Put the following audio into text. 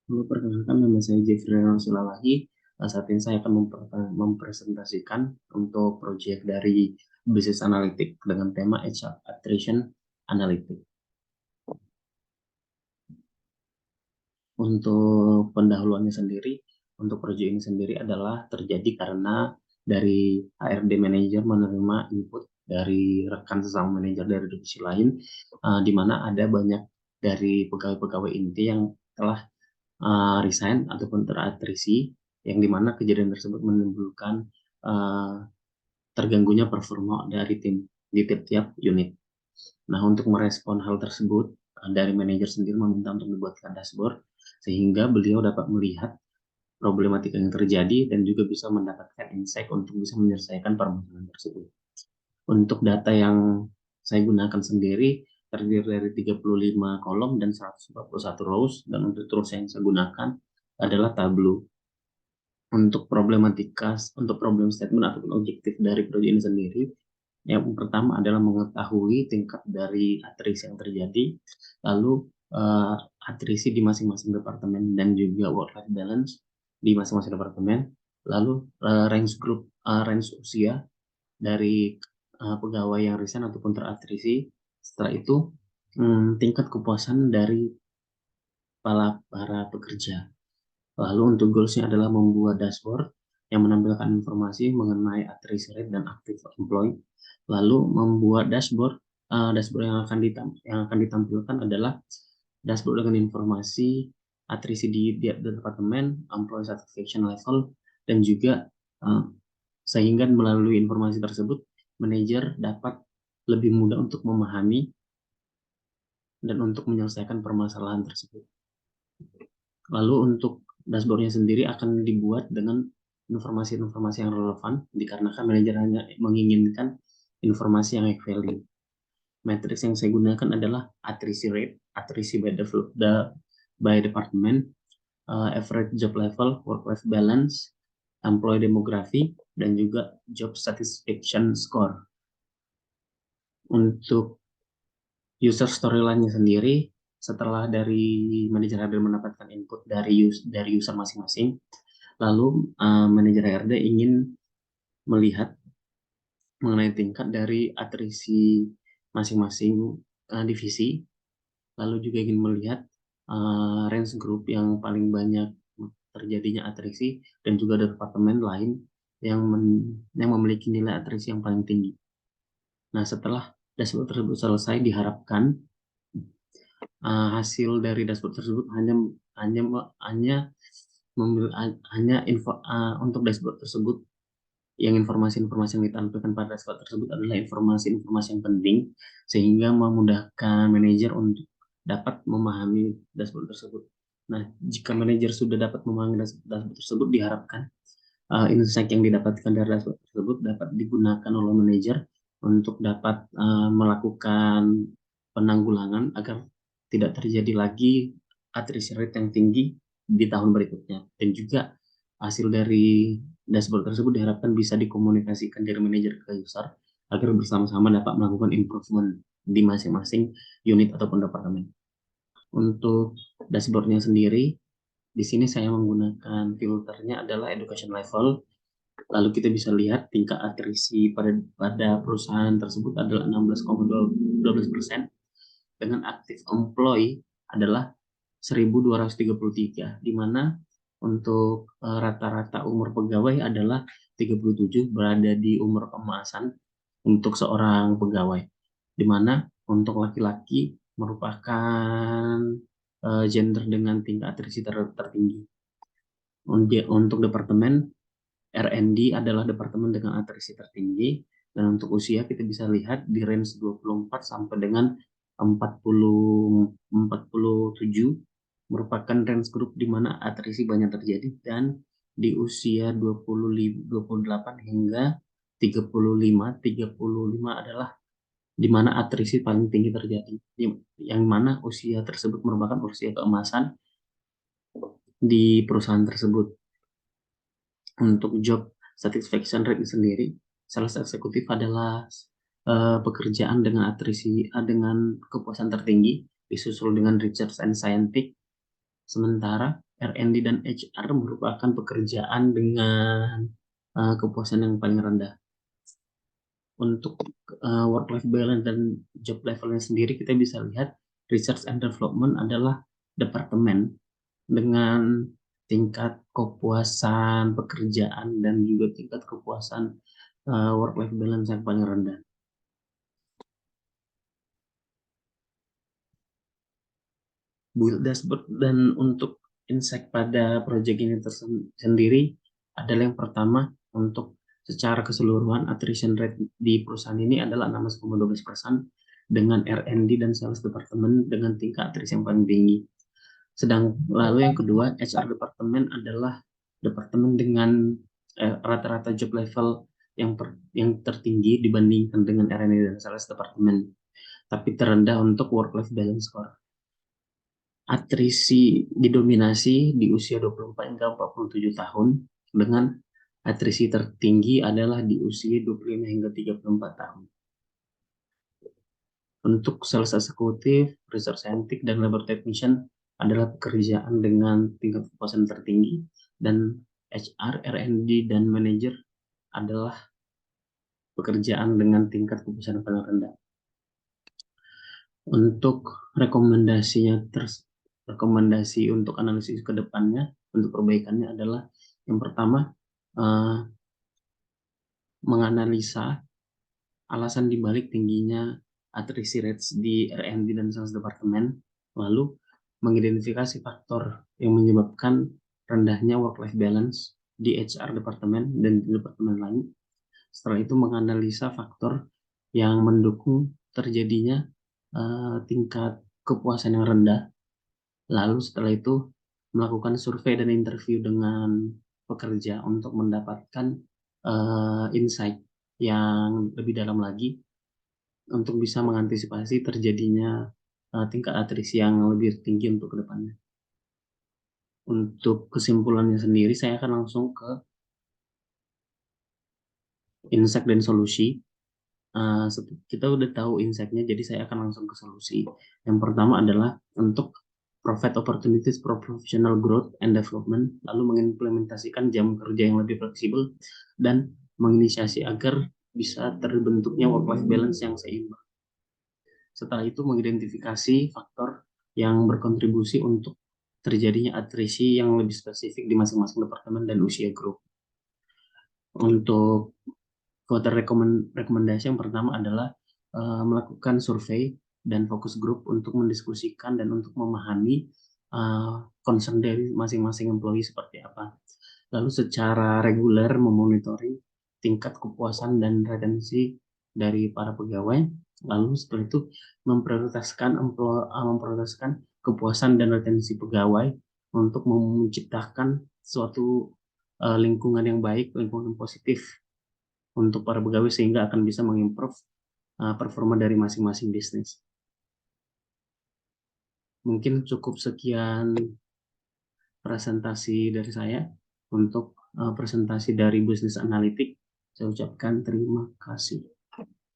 Perkenalkan, nama saya Jeffrey Renal Silalahi. Saat ini saya akan mempresentasikan untuk proyek dari Business Analytics dengan tema HR Attrition Analytics. Untuk pendahuluannya sendiri, untuk proyek ini sendiri adalah terjadi karena dari HRD Manager menerima input dari rekan sesama manajer dari divisi lain, di mana ada banyak dari pegawai-pegawai inti yang telah resign ataupun teratrisi, yang dimana kejadian tersebut menimbulkan uh, terganggunya performa dari tim di tiap-tiap unit. Nah, untuk merespon hal tersebut, dari manajer sendiri meminta untuk dibuatkan dashboard sehingga beliau dapat melihat problematika yang terjadi dan juga bisa mendapatkan insight untuk bisa menyelesaikan permasalahan tersebut. Untuk data yang saya gunakan sendiri terdiri dari 35 kolom dan 141 rows, dan untuk tools yang saya gunakan adalah Tableau. Untuk problem statement ataupun objektif dari proyek ini sendiri, yang pertama adalah mengetahui tingkat dari atrisi yang terjadi, lalu atrisi di masing-masing departemen dan juga work-life balance di masing-masing departemen, lalu range usia dari pegawai yang resign ataupun teratrisi. Setelah itu, tingkat kepuasan dari para pekerja. Lalu untuk goalsnya adalah membuat dashboard yang menampilkan informasi mengenai attrition rate dan active employee. Lalu membuat dashboard yang akan ditampilkan adalah dashboard dengan informasi atrisi di departemen, employee satisfaction level, dan juga uh, sehingga melalui informasi tersebut manajer dapat lebih mudah untuk memahami dan untuk menyelesaikan permasalahan tersebut. Lalu untuk dashboardnya sendiri akan dibuat dengan informasi-informasi yang relevan, dikarenakan manajer hanya menginginkan informasi yang high value. Matriks yang saya gunakan adalah attrition rate, attrition by department, average job level, work-life balance, employee demography, dan juga job satisfaction score. Untuk user storyline-nya sendiri, setelah dari manajer HRD mendapatkan input dari user masing-masing, lalu manajer HRD ingin melihat mengenai tingkat dari atrisi masing-masing divisi, lalu juga ingin melihat range group yang paling banyak terjadinya atrisi, dan juga departemen lain yang memiliki nilai atrisi yang paling tinggi. Nah, setelah dashboard tersebut selesai, diharapkan hasil dari dashboard tersebut hanya info untuk dashboard tersebut, yang informasi-informasi yang ditampilkan pada dashboard tersebut adalah informasi-informasi yang penting sehingga memudahkan manajer untuk dapat memahami dashboard tersebut. Nah, jika manajer sudah dapat memahami dashboard tersebut, diharapkan insight yang didapatkan dari dashboard tersebut dapat digunakan oleh manajer untuk dapat melakukan penanggulangan agar tidak terjadi lagi attrition rate yang tinggi di tahun berikutnya. Dan juga hasil dari dashboard tersebut diharapkan bisa dikomunikasikan dari manajer ke user agar bersama-sama dapat melakukan improvement di masing-masing unit ataupun departemen. Untuk dashboardnya sendiri, di sini saya menggunakan filternya adalah education level. Lalu kita bisa lihat tingkat atrisi pada perusahaan tersebut adalah 16,12%, dengan active employee adalah 1.233, di mana untuk rata-rata umur pegawai adalah 37, berada di umur keemasan untuk seorang pegawai, di mana untuk laki-laki merupakan gender dengan tingkat atrisi tertinggi. Untuk departemen R&D adalah departemen dengan atrisi tertinggi, dan untuk usia kita bisa lihat di range 24 sampai dengan 47 merupakan range grup di mana atrisi banyak terjadi, dan di usia 28 hingga 35 adalah di mana atrisi paling tinggi terjadi, yang mana usia tersebut merupakan usia keemasan di perusahaan tersebut. Untuk job satisfaction rate sendiri, sales eksekutif adalah pekerjaan dengan atrisi dengan kepuasan tertinggi, disusul dengan research and scientific. Sementara R&D dan HR merupakan pekerjaan dengan kepuasan yang paling rendah. Untuk work-life balance dan job levelnya sendiri, kita bisa lihat research and development adalah departemen dengan tingkat kepuasan pekerjaan dan juga tingkat kepuasan work-life balance yang paling rendah. Build dashboard dan untuk insight pada proyek ini sendiri adalah yang pertama, untuk secara keseluruhan attrition rate di perusahaan ini adalah 16,12% dengan R&D dan sales departemen dengan tingkat attrition yang paling tinggi. Sedang lalu yang kedua, HR departemen adalah departemen dengan rata-rata job level yang tertinggi dibandingkan dengan R&D dan sales departemen, tapi terendah untuk work-life balance score. Atrisi didominasi di usia 24 hingga 47 tahun, dengan atrisi tertinggi adalah di usia 25 hingga 34 tahun. Untuk sales eksekutif, research scientist, dan labor technician adalah pekerjaan dengan tingkat kepuasan tertinggi, dan HR, R&D, dan manager adalah pekerjaan dengan tingkat kepuasan paling rendah. Untuk rekomendasi untuk analisis ke depannya, untuk perbaikannya adalah yang pertama, menganalisa alasan dibalik tingginya atrisi rates di R&D dan sales departemen, lalu mengidentifikasi faktor yang menyebabkan rendahnya work-life balance di HR departemen dan di departemen lain. Setelah itu menganalisa faktor yang mendukung terjadinya tingkat kepuasan yang rendah. Lalu setelah itu melakukan survei dan interview dengan pekerja untuk mendapatkan insight yang lebih dalam lagi untuk bisa mengantisipasi terjadinya tingkat atrisi yang lebih tinggi untuk kedepannya. Untuk kesimpulannya sendiri, saya akan langsung ke insight dan solusi. Kita udah tahu insight-nya, jadi saya akan langsung ke solusi. Yang pertama adalah untuk provide opportunities for professional growth and development, lalu mengimplementasikan jam kerja yang lebih fleksibel, dan menginisiasi agar bisa terbentuknya work-life balance yang seimbang. Setelah itu mengidentifikasi faktor yang berkontribusi untuk terjadinya atrisi yang lebih spesifik di masing-masing departemen dan usia grup. Untuk voter rekomendasi yang pertama adalah melakukan survei dan fokus grup untuk mendiskusikan dan untuk memahami concern dari masing-masing employee seperti apa. Lalu secara reguler memonitoring tingkat kepuasan dan retensi dari para pegawai. Lalu setelah itu memprioritaskan kepuasan dan retensi pegawai untuk menciptakan suatu lingkungan yang baik, lingkungan positif untuk para pegawai sehingga akan bisa mengimprove performa dari masing-masing bisnis. Mungkin cukup sekian presentasi dari saya. Untuk presentasi dari bisnis analitik, saya ucapkan terima kasih.